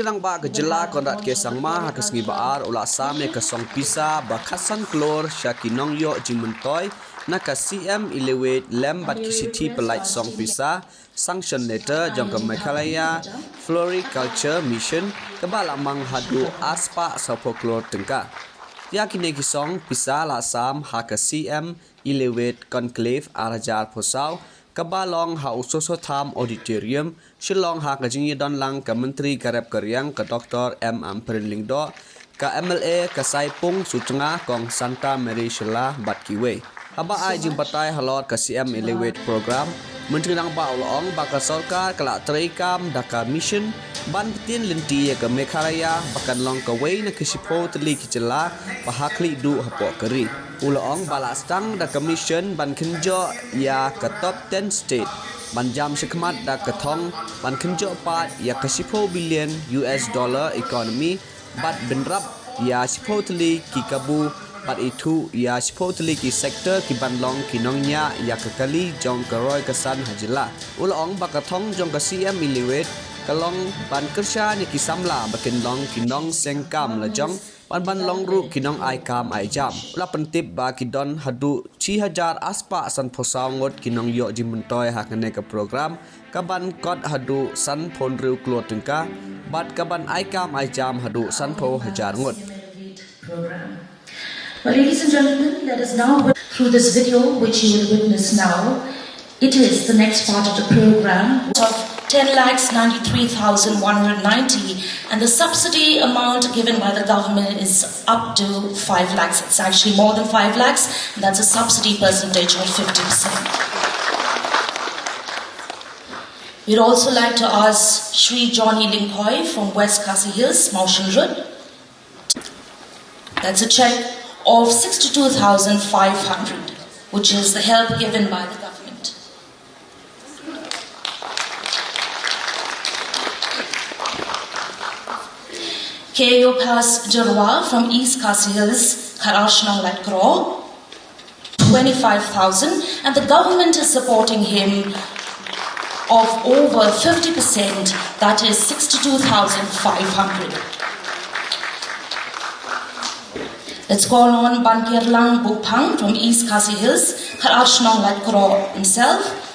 Myntri Rangbah gejala kondat ke sangma hakas ngibaar ula sam ke song Pisa bakhasan Klur syaki Nongïoh jing Myntoi naka CM ilewet lem bat kisiti pelait song Pisa sanction letter jong ke Meghalaya Floriculture Mission kebala mang hadu aspa sopo Klur tengka yakine ki song Pisa la sam haka CM ilewet conclave arajar posau kabalong ha usoso tham auditorium shillong ha kajingi don lang ka menteri karep karyang ka Dr. M. Amperin do ka MLA ka Saipung Sucenga kong Santa Mary Shela Batkiwe haba ai jing batai halot ka CM elewet program menteri Rangbah ulong baka sarkar kala treikam daka mission ban tin lenti ka Meghalaya bakan long ka wei na kisipo tli kijela pahakli du hapo keri ulong balastang da commission ban kenjo ya ke top 10 state ban jam shikmat da ketong ban kenjo pat ya kesipo billion US dollar economy bat benrap ya supposedly ki kabu bat itu ya supposedly ki sektor ki banlong ki nongnya ya kekali jong keroi kesan hajila ulong bakatong jong ke CM iliwet kalong ban kerja ni ki samla bakin long ki nong sengkam la jong ban long ru kinong ai kam ai jam ula pentip ba kidon hadu 3000 aspa san posawngot kinong yo ji Myntoi hakane ka program kaban kot hadu san phon riu Klur tengka bat kaban ai kam ai jam hadu san pho hajar ngot. Well, ladies and gentlemen, let us now go through this video which you will witness now. It is the next part of the program of 10,93,190, and the subsidy amount given by the government is up to 5 lakhs. It's actually more than 5 lakhs. That's a subsidy percentage of 50%. We'd also like to ask Shri Johnny Lingkhoi from West Khasi Hills, Maushal Road. That's a check of 62,500, which is the help given by the government. K.O. Pass Jarwa from East Khasi Hills, Kharashna Latkro, 25,000, and the government is supporting him of over 50%, that is 62,500. Let's call on Bankirlang Bukpang from East Khasi Hills, Kharashna Latkro himself.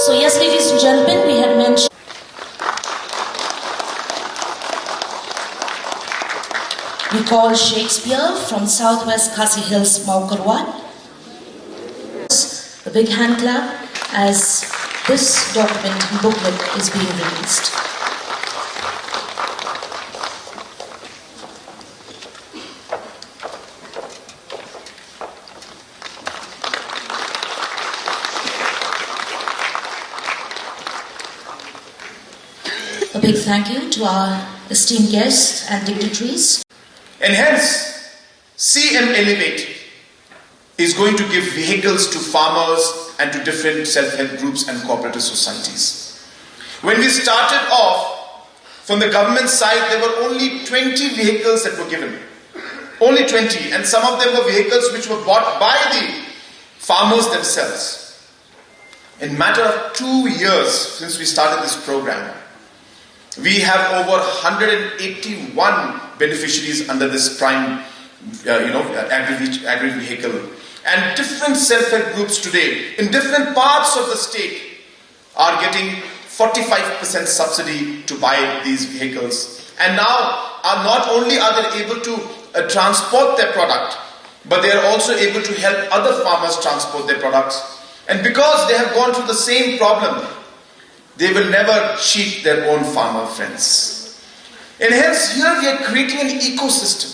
So yes, ladies and gentlemen, we had mentioned we call Shakespeare from Southwest Khasi Hills, Maukarwat. A big hand clap as this document and booklet is being released. A big thank you to our esteemed guests and dignitaries. And hence, CM Elevate is going to give vehicles to farmers and to different self-help groups and cooperative societies. When we started off, from the government side, there were only 20 vehicles that were given. Only 20, and some of them were vehicles which were bought by the farmers themselves. In a matter of 2 years since we started this program, we have over 181 beneficiaries under this prime, agri-vehicle. And different self-help groups today, in different parts of the state, are getting 45% subsidy to buy these vehicles. And now, not only are they able to transport their product, but they are also able to help other farmers transport their products. And because they have gone through the same problem, they will never cheat their own farmer friends. And hence here we are creating an ecosystem.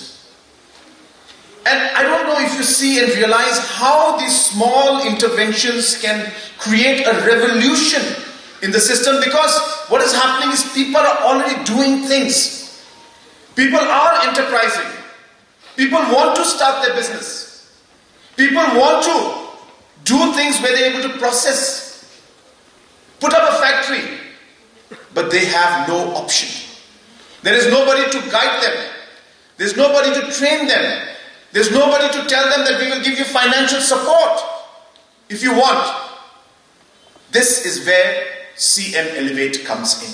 And I don't know if you see and realize how these small interventions can create a revolution in the system, because what is happening is people are already doing things. People are enterprising. People want to start their business. People want to do things where they're able to process, put up a factory, but they have no option. There is nobody to guide them. There's nobody to train them. There's nobody to tell them that we will give you financial support if you want. This is where CM Elevate comes in.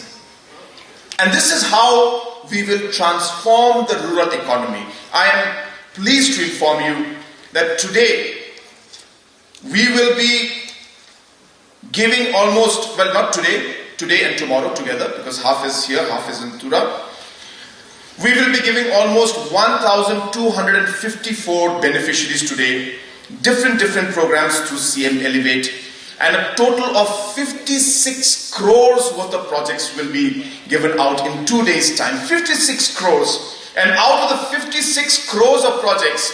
And this is how we will transform the rural economy. I am pleased to inform you that today we will be giving almost, well, not today and tomorrow together, because half is here, half is in Tura. We will be giving almost 1,254 beneficiaries today, different programs through CM Elevate, and a total of 56 crores worth of projects will be given out in 2 days' time. 56 crores. And out of the 56 crores of projects,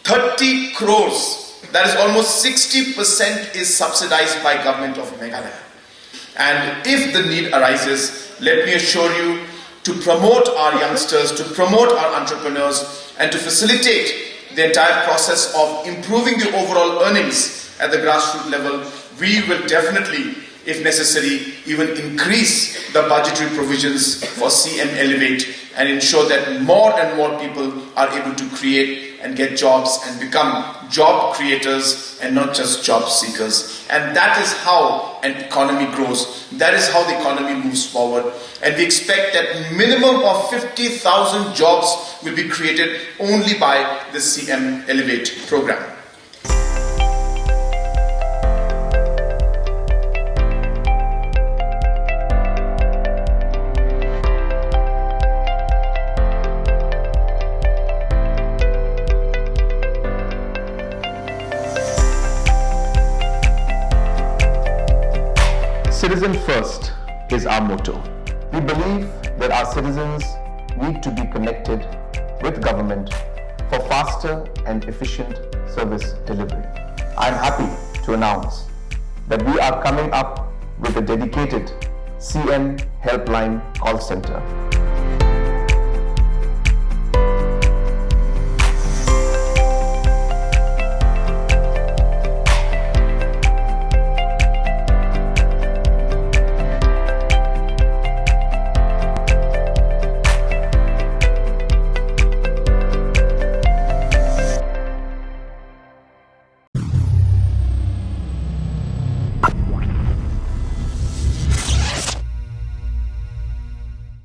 30 crores, that is almost 60%, is subsidized by government of Meghalaya. And if the need arises, let me assure you, to promote our youngsters, to promote our entrepreneurs, and to facilitate the entire process of improving the overall earnings at the grassroots level, we will definitely, if necessary, even increase the budgetary provisions for CM Elevate and ensure that more and more people are able to create and get jobs and become job creators and not just job seekers. And that is how an economy grows. That is how the economy moves forward. And we expect that minimum of 50,000 jobs will be created only by the CM Elevate program. Citizen first is our motto. We believe that our citizens need to be connected with government for faster and efficient service delivery. I am happy to announce that we are coming up with a dedicated CM helpline call center